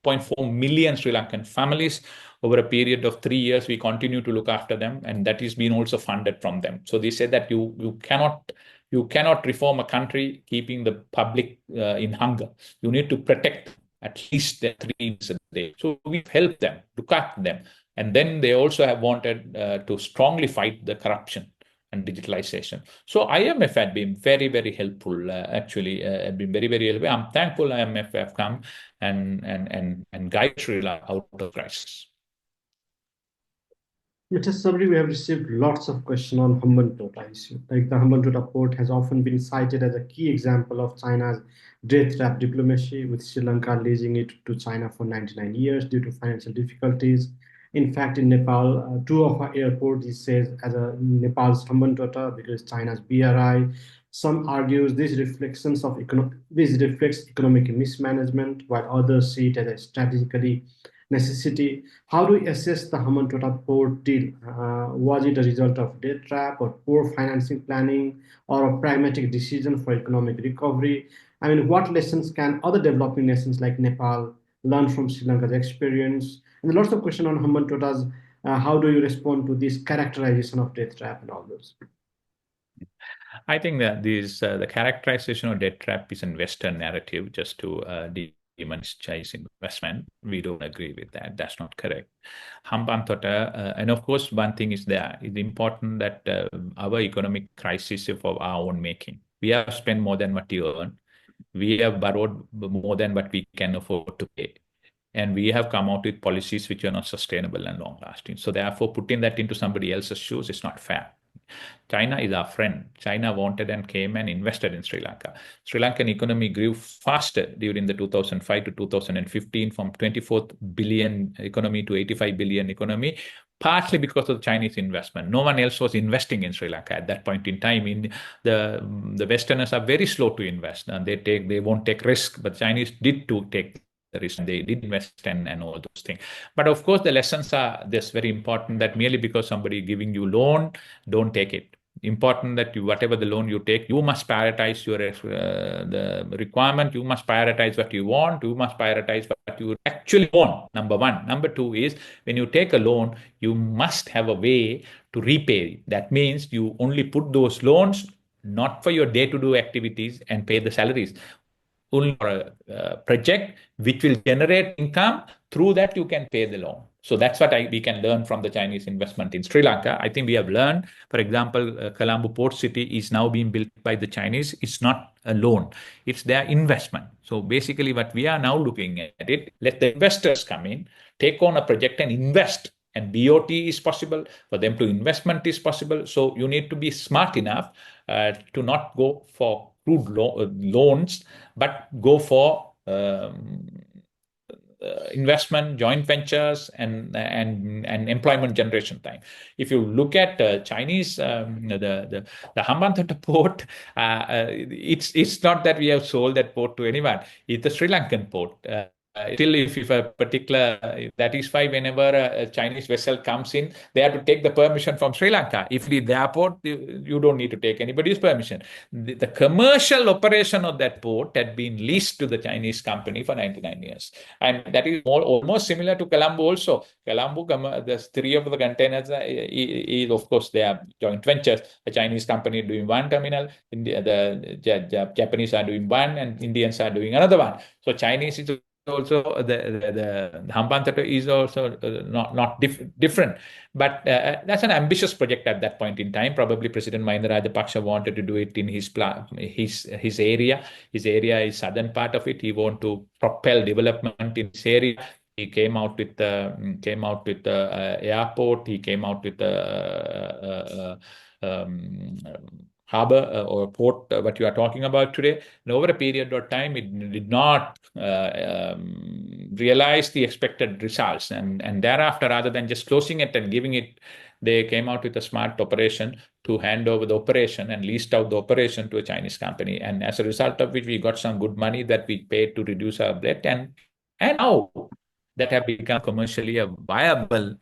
2.4 million Sri Lankan families. Over a period of 3 years, we continue to look after them, and that is being also funded from them. So they said that you cannot reform a country keeping the public in hunger. You need to protect at least the 3 meals a day. So we've helped them, look after them. And then they also have wanted to strongly fight the corruption and digitalization. So IMF had been very, very helpful, actually, been very, very helpful. I'm thankful IMF have come and guide Sri Lanka out of crisis. Mr. Sabry, we have received lots of questions on Hambantota issue. Like the Hambantota port has often been cited as a key example of China's death trap diplomacy, with Sri Lanka leasing it to China for 99 years due to financial difficulties. In fact, in Nepal, two of our airports is says as a Nepal's Hambantota because China's BRI. Some argues this reflects economic mismanagement, while others see it as a strategically necessity. How do we assess the Hambantota port deal? Was it a result of debt trap or poor financing planning or a pragmatic decision for economic recovery? I mean, what lessons can other developing nations like Nepal learn from Sri Lanka's experience? And lots of questions on Hambantota's. How do you respond to this characterization of debt trap and all those? I think that the characterization of debt trap is a Western narrative just to demonetize investment. We don't agree with that. That's not correct. Hambantota, and of course, one thing is there. It's important that our economic crisis is of our own making. We have spent more than what we earn. We have borrowed more than what we can afford to pay. And we have come out with policies which are not sustainable and long lasting. So therefore, putting that into somebody else's shoes is not fair. China is our friend. China wanted and came and invested in Sri Lanka. Sri Lankan economy grew faster during the 2005 to 2015 from 24 billion economy to 85 billion economy, partly because of Chinese investment. No one else was investing in Sri Lanka at that point in time. The Westerners are very slow to invest, and they won't take risk, but Chinese did take the risk. They did invest and all those things. But of course, the lessons are this very important, that merely because somebody giving you loan, don't take it. Important that whatever the loan you take, you must prioritize your the requirement. You must prioritize what you want. You must prioritize what you actually want. Number one. Number two is, when you take a loan, you must have a way to repay. That means you only put those loans not for your day-to-day activities and pay the salaries, only for a project which will generate income. Through that, you can pay the loan. So that's what we can learn from the Chinese investment in Sri Lanka. I think we have learned, for example, Colombo Port City is now being built by the Chinese. It's not a loan, it's their investment. So basically what we are now looking at it, let the investors come in, take on a project and invest. And BOT is possible, for them to investment is possible. So you need to be smart enough to not go for crude loans, but go for investment, joint ventures, and employment generation time. If you look at Chinese, the Hambantota port, it's not that we have sold that port to anyone. It's the Sri Lankan port. Still, if a particular, that is why whenever a Chinese vessel comes in, they have to take the permission from Sri Lanka. If it's the airport, you don't need to take anybody's permission. The commercial operation of that port had been leased to the Chinese company for 99 years. And that is almost similar to Colombo also. Colombo, the three of the containers is, of course, they are joint ventures. The Chinese company doing one terminal, the Japanese are doing one, and Indians are doing another one. So Chinese is also the Hambantota is also not different, but that's an ambitious project at that point in time. Probably President Mahinda Rajapaksa wanted to do it in his area. His area is southern part of it. He want to propel development in his area. He came out with the airport. He came out with the harbor or port, what you are talking about today. And over a period of time, it did not realize the expected results. And thereafter, rather than just closing it and giving it, they came out with a smart operation to hand over the operation and leased out the operation to a Chinese company. And as a result of which, we got some good money that we paid to reduce our debt. And now that have become commercially a viable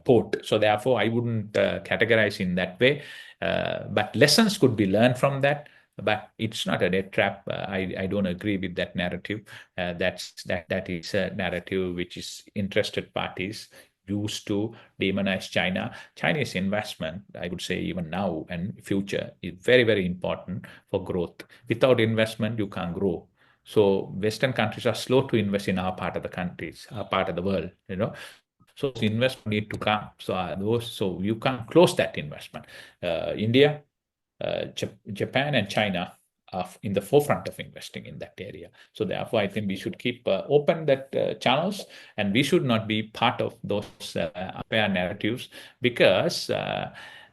port. So therefore, I wouldn't categorize in that way. But lessons could be learned from that. But it's not a debt trap. I don't agree with that narrative. That is a narrative which is interested parties used to demonize China. Chinese investment, I would say even now and future, is very, very important for growth. Without investment, you can't grow. So Western countries are slow to invest in our part of the countries, our part of the world, So investment need to come. So you can't close that investment. India, Japan, and China are in the forefront of investing in that area. So therefore, I think we should keep open that channels, and we should not be part of those unfair narratives, because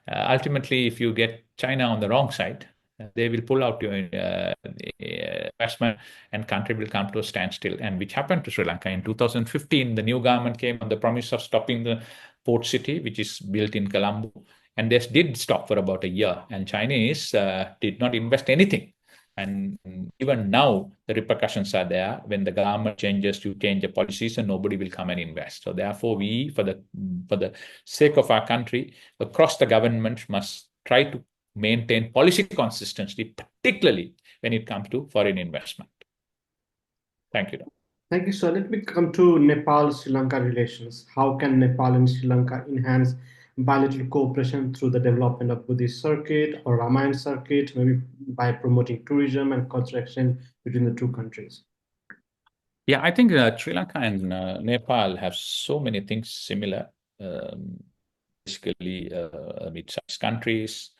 ultimately, if you get China on the wrong side, they will pull out your investment and country will come to a standstill, and which happened to Sri Lanka in 2015. The new government came on the promise of stopping the port city, which is built in Colombo, and this did stop for about a year, and Chinese did not invest anything. And even now, the repercussions are there. When the government changes, you change the policies, and nobody will come and invest. So therefore, we, for the sake of our country, across the government, must try to maintain policy consistency, particularly when it comes to foreign investment. Thank you. Thank you, sir. Let me come to Nepal-Sri Lanka relations. How can Nepal and Sri Lanka enhance bilateral cooperation through the development of Buddhist circuit or Ramayana circuit, maybe by promoting tourism and cultural exchange between the two countries? Yeah, I think Sri Lanka and Nepal have so many things similar. Basically, mid-sized countries,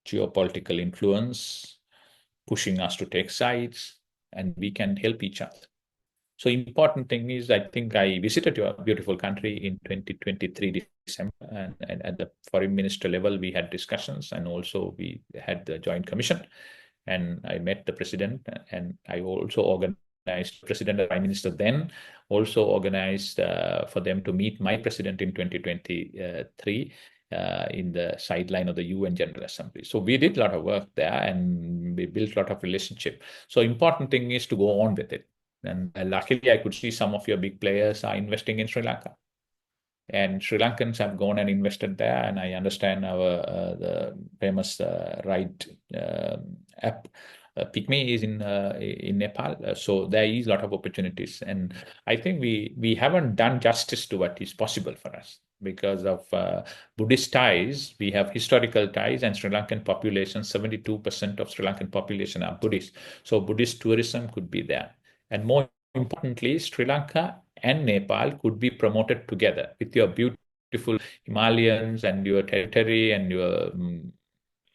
geopolitical influence, pushing us to take sides, and we can help each other. So important thing is, I think I visited your beautiful country in 2023 December, and at the foreign minister level, we had discussions, and also we had the joint commission, and I met the president, and I also organized president and prime minister then also organized for them to meet my president in 2023 in the sideline of the UN General Assembly. So we did a lot of work there, and we built a lot of relationship. So important thing is to go on with it. And luckily, I could see some of your big players are investing in Sri Lanka. And Sri Lankans have gone and invested there. And I understand our the famous ride app, Pygmy, is in Nepal. So there is a lot of opportunities. And I think we haven't done justice to what is possible for us. Because of Buddhist ties, we have historical ties, and Sri Lankan population, 72% of Sri Lankan population are Buddhist. So Buddhist tourism could be there. And more importantly, Sri Lanka and Nepal could be promoted together with your beautiful Himalayas and your territory and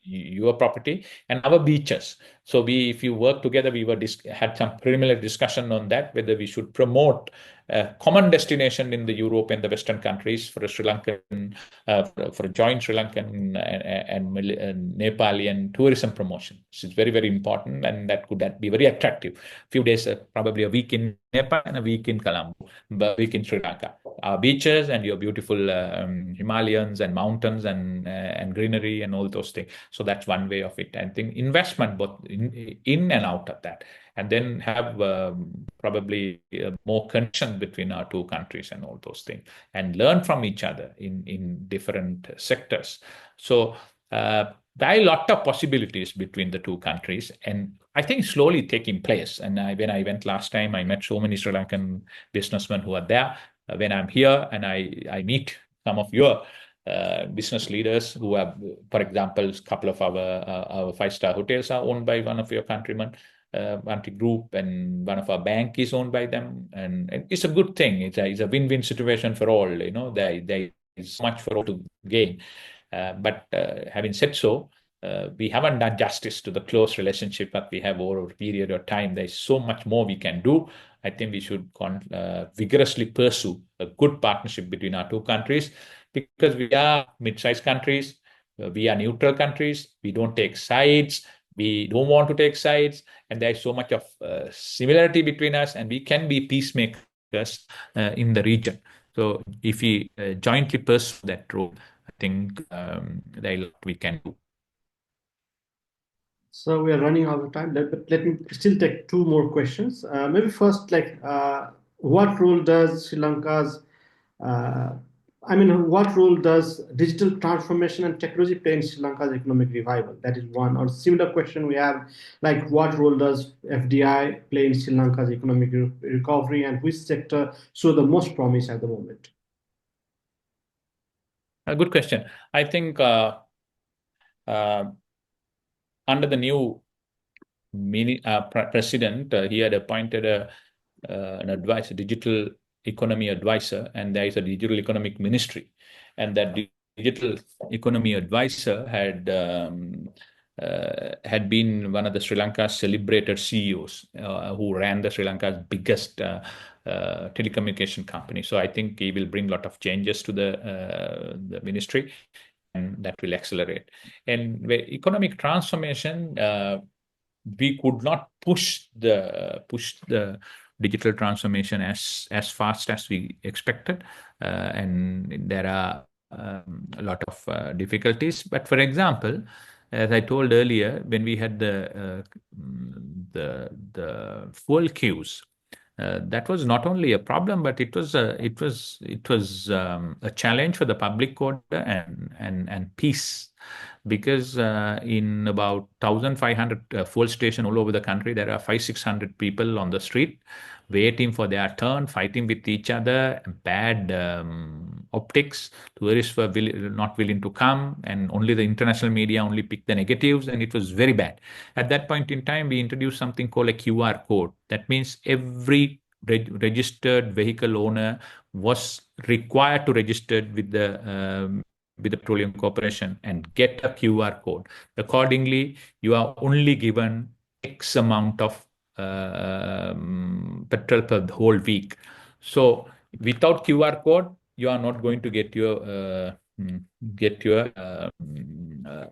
your property and our beaches. So if you work together, we had some preliminary discussion on that, whether we should promote a common destination in the Europe and the Western countries for a Sri Lankan, for a joint Sri Lankan and Nepalian tourism promotion. So it's very, very important, and that could be very attractive. Few days, probably a week in Nepal and a week in Colombo, but a week in Sri Lanka. Our beaches and your beautiful Himalayas and mountains and greenery and all those things. So that's one way of it. I think investment both in and out of that, and then have probably more connection between our two countries and all those things, and learn from each other in different sectors. So there are a lot of possibilities between the two countries, and I think slowly taking place. And when I went last time, I met so many Sri Lankan businessmen who are there. When I'm here and I meet some of your business leaders who have, for example, a couple of our five-star hotels are owned by one of your countrymen. anti group, and one of our bank is owned by them, and it's a good thing. It's a win-win situation for all. There is so much for all to gain. But having said so, we haven't done justice to the close relationship that we have over a period of time. There's so much more we can do. I think we should vigorously pursue a good partnership between our two countries, because we are mid-sized countries, we are neutral countries, we don't take sides, we don't want to take sides, and there's so much of similarity between us, and we can be peacemakers in the region. So if we jointly pursue that role, I think there is a lot we can do. So we are running out of time, but let me still take two more questions. Maybe first, what role does Sri Lanka's, what role does digital transformation and technology play in Sri Lanka's economic revival? That is one. Or similar question we have, like what role does FDI play in Sri Lanka's economic recovery, and which sector show the most promise at the moment? A good question. I think under the new president, he had appointed an advisor, digital economy advisor, and there is a digital economic ministry. And that digital economy advisor had been one of the Sri Lanka's celebrated CEOs who ran the Sri Lanka's biggest telecommunication company. So I think he will bring a lot of changes to the ministry, and that will accelerate. And the economic transformation, we could not push the digital transformation as fast as we expected, and there are a lot of difficulties. But for example, as I told earlier, when we had the fuel queues, that was not only a problem, but it was a challenge for the public order and peace, because in about 1,500 fuel stations all over the country, there are 500-600 people on the street waiting for their turn, fighting with each other, bad optics. Tourists were not willing to come, and only the international media only picked the negatives, and it was very bad. At that point in time, we introduced something called a QR code. That means every registered vehicle owner was required to register with the Petroleum Corporation and get a QR code. Accordingly, you are only given X amount of petrol per whole week. So without QR code, you are not going to get your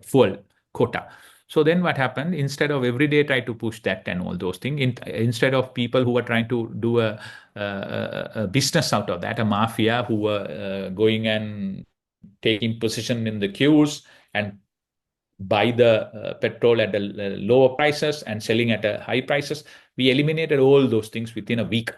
fuel quota. So then what happened? Instead of every day try to push that and all those things, instead of people who were trying to do a business out of that, a mafia who were going and taking position in the queues and buy the petrol at the lower prices and selling at a high prices, we eliminated all those things within a week,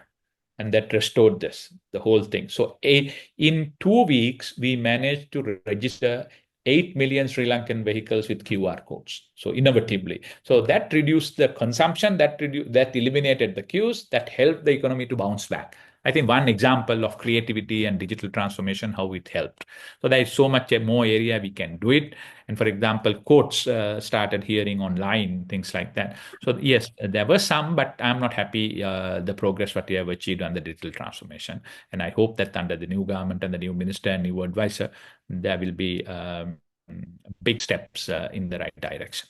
and that restored the whole thing. So in 2 weeks, we managed to register 8 million Sri Lankan vehicles with QR codes. So innovatively. So that reduced the consumption, that eliminated the queues, that helped the economy to bounce back. I think one example of creativity and digital transformation, how it helped. So there is so much more area we can do it. And for example, courts started hearing online, things like that. So yes, there were some, but I'm not happy the progress what we have achieved on the digital transformation. And I hope that under the new government and the new minister and new advisor, there will be big steps in the right direction.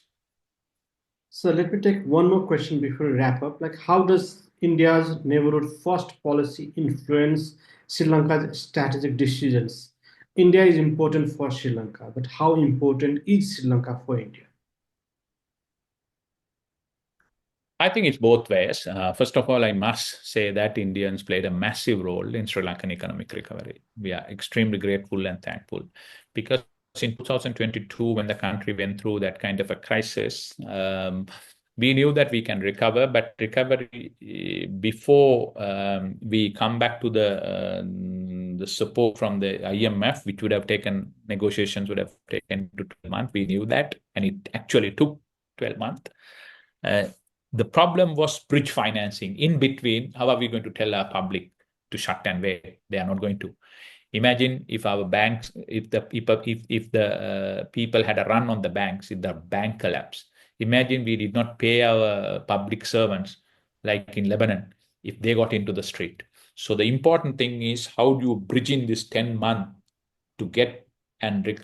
So let me take one more question before we wrap up. Like, how does India's neighborhood first policy influence Sri Lanka's strategic decisions? India is important for Sri Lanka, but how important is Sri Lanka for India? I think it's both ways. First of all, I must say that Indians played a massive role in Sri Lankan economic recovery. We are extremely grateful and thankful, because in 2022, when the country went through that kind of a crisis, we knew that we can recover, but recovery before we come back to the support from the IMF, which would have taken, negotiations would have taken to 12 months. We knew that, and it actually took 12 months. The problem was bridge financing. In between, how are we going to tell our public to shut and wait? They are not going to. Imagine if our banks, if the people had a run on the banks, if the bank collapsed. Imagine we did not pay our public servants like in Lebanon if they got into the street. So the important thing is how do you bridge in this 10 months to get and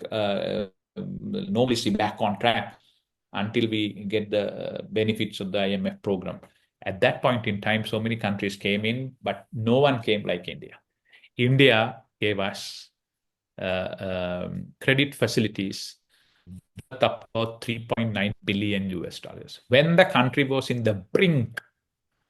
normalcy back on track until we get the benefits of the IMF program. At that point in time, so many countries came in, but no one came like India. India gave us credit facilities worth up about 3.9 billion US dollars when the country was in the brink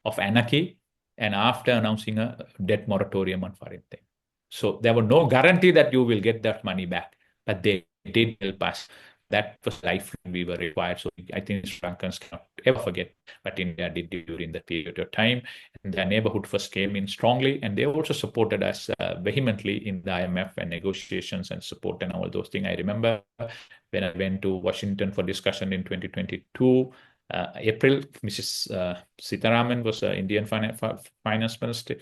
of anarchy and after announcing a debt moratorium on foreign things. So there was no guarantee that you will get that money back, but they did help us. That was life we were required. So I think Sri Lankans cannot ever forget what India did during that period of time. And their neighborhood first came in strongly, and they also supported us vehemently in the IMF and negotiations and support and all those things. I remember when I went to Washington for discussion in 2022, April, Mrs. Sitaraman was Indian finance minister.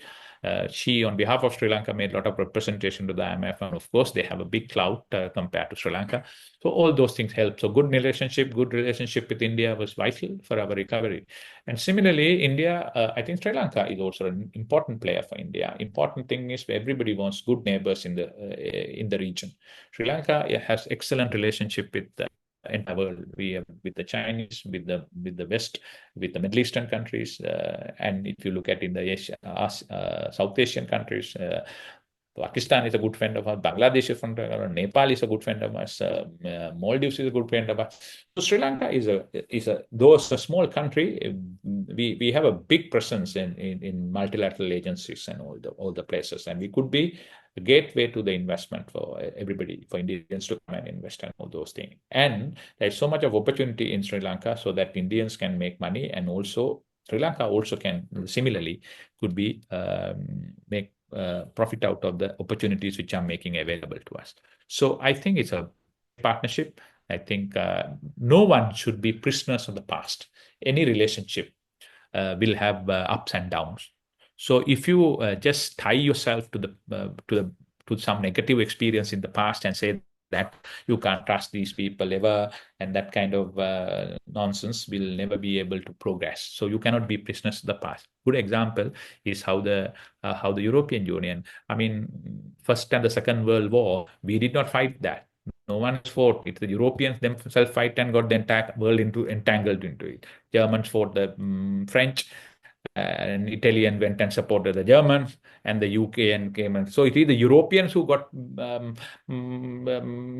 She, on behalf of Sri Lanka, made a lot of representation to the IMF, and of course, they have a big clout compared to Sri Lanka. So all those things help. So good relationship with India was vital for our recovery. And similarly, India, I think Sri Lanka is also an important player for India. Important thing is everybody wants good neighbors in the region. Sri Lanka has excellent relationship with the entire world. We have with the Chinese, with the West, with the Middle Eastern countries, and if you look at in the Asia, South Asian countries, Pakistan is a good friend of ours, Bangladesh is a friend of ours, Nepal is a good friend of ours, Maldives is a good friend of ours. So Sri Lanka though it's a small country, we have a big presence in multilateral agencies and all the places, and we could be a gateway to the investment for everybody, for Indians to come and invest and all those things. And there's so much of opportunity in Sri Lanka so that Indians can make money, and also Sri Lanka also can similarly could be make profit out of the opportunities which are making available to us. So I think it's a partnership. I think no one should be prisoners of the past. Any relationship will have ups and downs. So if you just tie yourself to some negative experience in the past and say that you can't trust these people ever, and that kind of nonsense will never be able to progress. So you cannot be prisoners of the past. Good example is how the European Union, I mean, First and the Second World War, we did not fight that. No one fought it. The Europeans themselves fight and got the entire world entangled into it. Germans fought the French, and Italian went and supported the Germans, and the UK and came and so it is the Europeans who got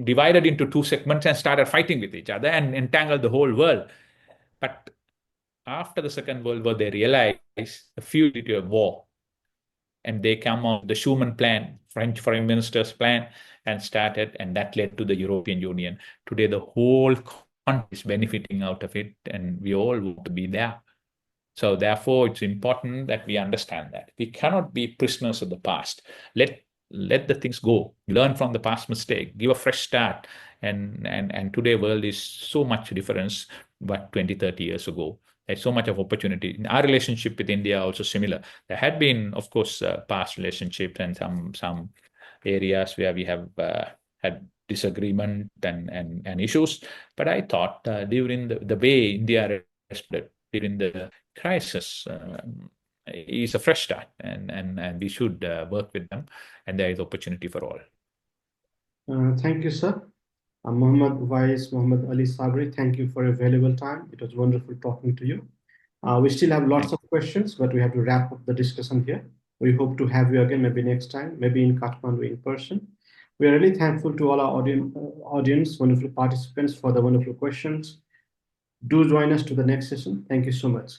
divided into two segments and started fighting with each other and entangled the whole world. But after the Second World War, they realized the futility of war, and they come on the Schuman plan, French foreign minister's plan, and started, and that led to the European Union. Today, the whole country is benefiting out of it, and we all want to be there. So therefore, it's important that we understand that we cannot be prisoners of the past. Let the things go. Learn from the past mistake. Give a fresh start. And today, world is so much difference. But 20, 30 years ago, there's so much of opportunity. In our relationship with India, also similar. There had been, of course, past relationships and some areas where we have had disagreement and issues. But I thought during the way India responded during the crisis is a fresh start, and we should work with them, and there is opportunity for all. Thank you, sir. Mohamed Uvais, Mohamed Ali Sabry, thank you for your valuable time. It was wonderful talking to you. We still have lots of questions, but we have to wrap up the discussion here. We hope to have you again, maybe next time, maybe in Kathmandu in person. We are really thankful to all our audience, wonderful participants for the wonderful questions. Do join us to the next session. Thank you so much.